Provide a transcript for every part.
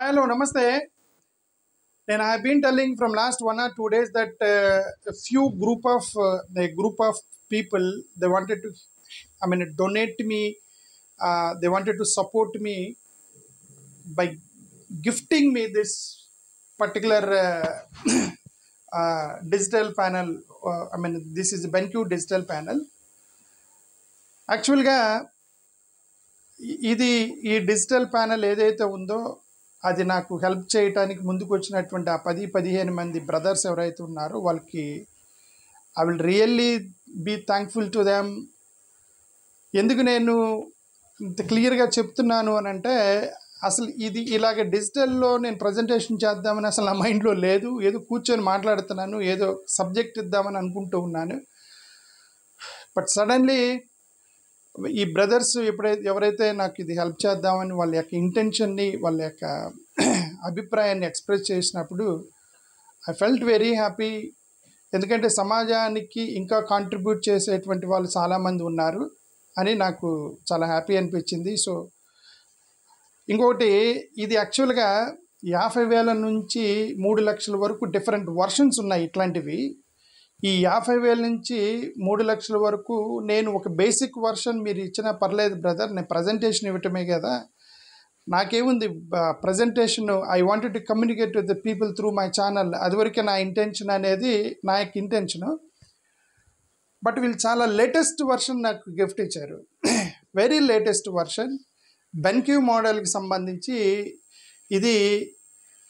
Hello, namaste. And I have been telling from last 1 or 2 days that a group of people they wanted to, donate me. They wanted to support me by gifting me this particular digital panel. This is a BenQ digital panel. యాక్చువల్గా ఇది ఈ digital panel ఏదైతే ఉందో అది నాకు help చేయడానికి ముందుకు వచ్చినటువంటి ఆ 10-15 మంది బ్రదర్స్ ఎవరైతే ఉన్నారో వాళ్ళకి I will really be thankful to them. ఎందుకు నేను ఇంత క్లియర్గా చెప్తున్నాను అని అంటే, అసలు ఇది ఇలాగ డిజిటల్లో నేను ప్రజెంటేషన్ చేద్దామని అసలు నా మైండ్లో లేదు. ఏదో కూర్చొని మాట్లాడుతున్నాను, ఏదో సబ్జెక్ట్ ఇద్దామని అనుకుంటూ ఉన్నాను. బట్ సడన్లీ ఈ బ్రదర్స్ ఎవరైతే నాకు ఇది హెల్ప్ చేద్దామని వాళ్ళ యొక్క ఇంటెన్షన్ని, వాళ్ళ యొక్క అభిప్రాయాన్ని ఎక్స్ప్రెస్ చేసినప్పుడు ఐ ఫెల్ట్ వెరీ హ్యాపీ. ఎందుకంటే సమాజానికి ఇంకా కాంట్రిబ్యూట్ చేసేటువంటి వాళ్ళు చాలామంది ఉన్నారు అని నాకు చాలా హ్యాపీ అనిపించింది. సో ఇంకొకటి, ఇది యాక్చువల్గా 50,000 నుంచి 3 లక్షల వరకు డిఫరెంట్ వర్షన్స్ ఉన్నాయి ఇట్లాంటివి. ఈ 50,000 నుంచి 3 లక్షల వరకు నేను ఒక బేసిక్ వర్షన్ మీరు ఇచ్చినా పర్లేదు బ్రదర్, నేను ప్రజెంటేషన్ ఇవ్వటమే కదా, నాకేముంది presentation, I wanted to communicate with the people through my channel, అదివరకే నా ఇంటెన్షన్ అనేది నా యొక్క ఇంటెన్షను. బట్ వీళ్ళు చాలా లేటెస్ట్ వర్షన్ నాకు గిఫ్ట్ ఇచ్చారు. వెరీ లేటెస్ట్ వర్షన్ బెన్క్యూ మోడల్కి సంబంధించి. ఇది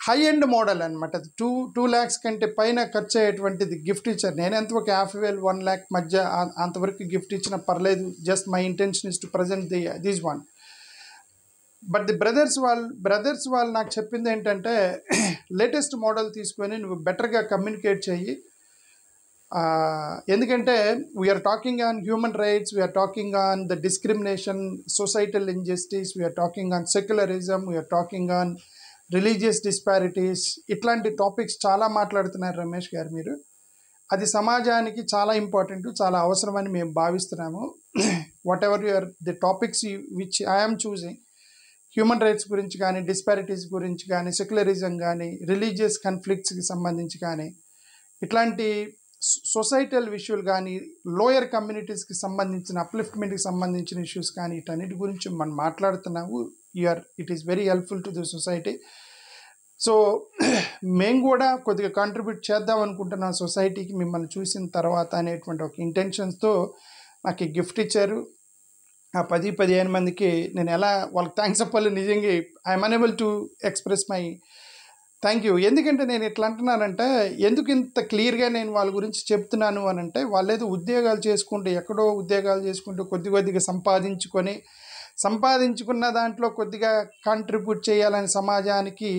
హై ఎండ్ మోడల్ అనమాట. 2 lakhs కంటే పైన ఖర్చు అయ్యేటువంటిది గిఫ్ట్ ఇచ్చారు. నేను ఎంత ఒక 50,000 1 lakh మధ్య అంతవరకు గిఫ్ట్ ఇచ్చినా పర్లేదు. Just my intention is to present this one. But the brothers వాళ్ళు నాకు చెప్పింది ఏంటంటే, లేటెస్ట్ మోడల్ తీసుకొని నువ్వు బెటర్గా కమ్యూనికేట్ చెయ్యి. ఎందుకంటే we're talking on human rights, we're talking on the discrimination, societal injustice, we're talking on secularism, we're talking on religious disparities. ఇట్లాంటి టాపిక్స్ చాలా మాట్లాడుతున్నారు రమేష్ గారు మీరు. అది సమాజానికి చాలా ఇంపార్టెంట్, చాలా అవసరమని మేము భావిస్తున్నాము. What ever your the topics which I'm choosing, human rights గురించి కానీ, డిస్పారిటీస్ గురించి కానీ, సెక్యులరిజం కానీ, రిలీజియస్ కాన్ఫ్లిక్ట్స్కి సంబంధించి కానీ, ఇట్లాంటి సొసైటల్ ఇష్యూలు కానీ, లోయర్ కమ్యూనిటీస్కి సంబంధించిన అప్లిఫ్ట్మెంట్కి సంబంధించిన ఇష్యూస్ కానీ, వీటన్నిటి గురించి మనం మాట్లాడుతున్నాము. It is very helpful to the society. So మేము కూడా కొద్దిగా కాంట్రిబ్యూట్ చేద్దాం అనుకుంటున్నాం సొసైటీకి మిమ్మల్ని చూసిన తర్వాత అనేటువంటి ఒక ఇంటెన్షన్స్తో నాకు గిఫ్ట్ ఇచ్చారు. ఆ 10-15 మందికి నేను ఎలా వాళ్ళకి థ్యాంక్స్ చెప్పాలి, నిజంగా I'm unable to express my thank you. ఎందుకంటే నేను ఎట్లా అంటున్నానంటే, ఎందుకు ఇంత క్లియర్గా నేను వాళ్ళ గురించి చెప్తున్నాను అని అంటే, వాళ్ళేదో ఉద్యోగాలు చేసుకుంటూ, ఎక్కడో ఉద్యోగాలు చేసుకుంటూ కొద్దిగా సంపాదించుకున్న దాంట్లో కొద్దిగా కాంట్రిబ్యూట్ చేయాలని సమాజానికి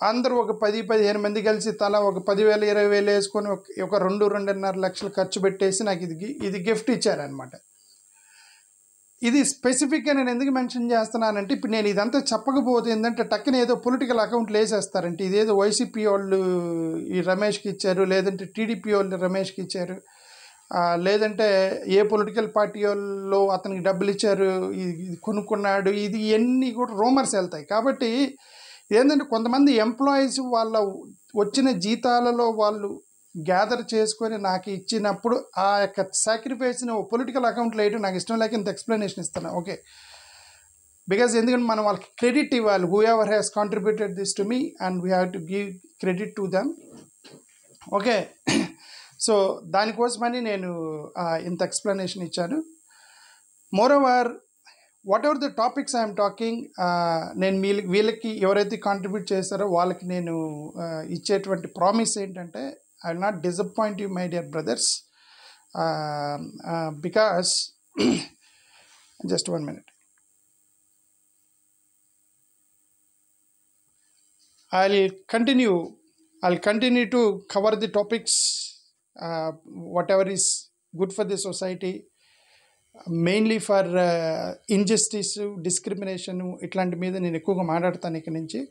అందరూ ఒక 10-15 మంది కలిసి తలా ఒక 10,000-20,000 వేసుకొని ఒక 2-2.5 లక్షలు ఖర్చు పెట్టేసి నాకు ఇది గిఫ్ట్ ఇచ్చారనమాట. ఇది స్పెసిఫిక్గా నేను ఎందుకు మెన్షన్ చేస్తున్నానంటే, ఇప్పుడు నేను ఇదంతా చెప్పకపోతే ఏంటంటే టక్కున ఏదో పొలిటికల్ అకౌంట్లు వేసేస్తారంటే, ఇదేదో వైసీపీ వాళ్ళు ఈ రమేష్కి ఇచ్చారు, లేదంటే టీడీపీ వాళ్ళు రమేష్కి ఇచ్చారు, లేదంటే ఏ పొలిటికల్ పార్టీ వాళ్ళు అతనికి డబ్బులు ఇచ్చారు, ఇది కొనుక్కున్నాడు, ఇది ఇవన్నీ కూడా రూమర్స్ వెళ్తాయి. కాబట్టి ఏంటంటే కొంతమంది ఎంప్లాయీస్ వాళ్ళ వచ్చిన జీతాలలో వాళ్ళు గ్యాదర్ చేసుకొని నాకు ఇచ్చినప్పుడు ఆ యొక్క సాక్రిఫైస్ని పొలిటికల్ అకౌంట్లో వేయడం నాకు ఇష్టం లేక ఇంత ఎక్స్ప్లెనేషన్ ఇస్తాను. ఓకే, బికాజ్ ఎందుకంటే మనం వాళ్ళకి క్రెడిట్ ఇవ్వాలి. Who ever has contributed this to me and we have to give credit to them. Okay, so దానికోసమని నేను ఇంత ఎక్స్ప్లెనేషన్ ఇచ్చాను. Moreover, what ever the topics I'm talking, నేను వీళ్ళకి ఎవరైతే కాంట్రిబ్యూట్ చేస్తారో వాళ్ళకి నేను ఇచ్చేటువంటి ప్రామిస్ ఏంటంటే, I will not disappoint you, my dear brothers, because just 1 minute. I'll continue to cover the topics, whatever is good for the society, mainly for injustice, discrimination, ఇట్లాంటి మీద నేను ఎక్కువగా మాట్లాడతాను ఇక్కడి నుంచి.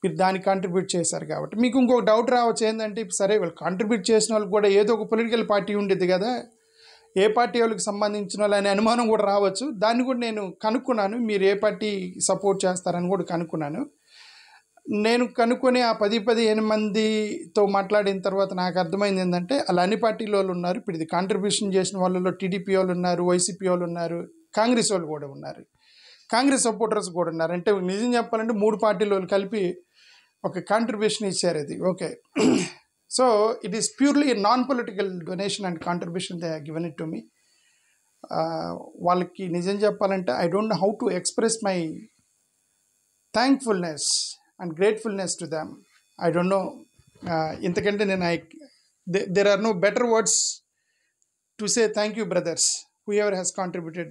మీరు దానికి కాంట్రిబ్యూట్ చేశారు కాబట్టి. మీకు ఇంకొక డౌట్ రావచ్చు ఏంటంటే, సరే వాళ్ళు కాంట్రిబ్యూట్ చేసిన వాళ్ళకి కూడా ఏదో ఒక పొలిటికల్ పార్టీ ఉండేది కదా, ఏ పార్టీ వాళ్ళకి సంబంధించిన వాళ్ళు అనే అనుమానం కూడా రావచ్చు. దాన్ని కూడా నేను కనుక్కున్నాను, మీరు ఏ పార్టీ సపోర్ట్ చేస్తారని కూడా కనుక్కున్నాను. నేను కనుక్కొని ఆ 10-15 మందితో మాట్లాడిన తర్వాత నాకు అర్థమైంది ఏంటంటే అలా అన్ని పార్టీల వాళ్ళు ఉన్నారు. ఇప్పుడు ఇది కాంట్రిబ్యూషన్ చేసిన వాళ్ళలో టీడీపీ వాళ్ళు ఉన్నారు, వైసీపీ వాళ్ళు ఉన్నారు, కాంగ్రెస్ వాళ్ళు కూడా ఉన్నారు, కాంగ్రెస్ సపోర్టర్స్ కూడా ఉన్నారు. అంటే నిజం చెప్పాలంటే 3 పార్టీల వాళ్ళు కలిపి ఒక కాంట్రిబ్యూషన్ ఇచ్చారు. అది okay. So it is purely non political donation and contribution they given it to me. వాళ్ళకి నిజం చెప్పాలంటే I don't know how to express my thankfulness and gratefulness to them. I don't know. Intakante there are no better words to say thank you, brothers, whoever has contributed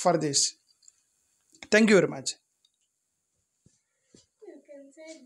for this. Thank you very much.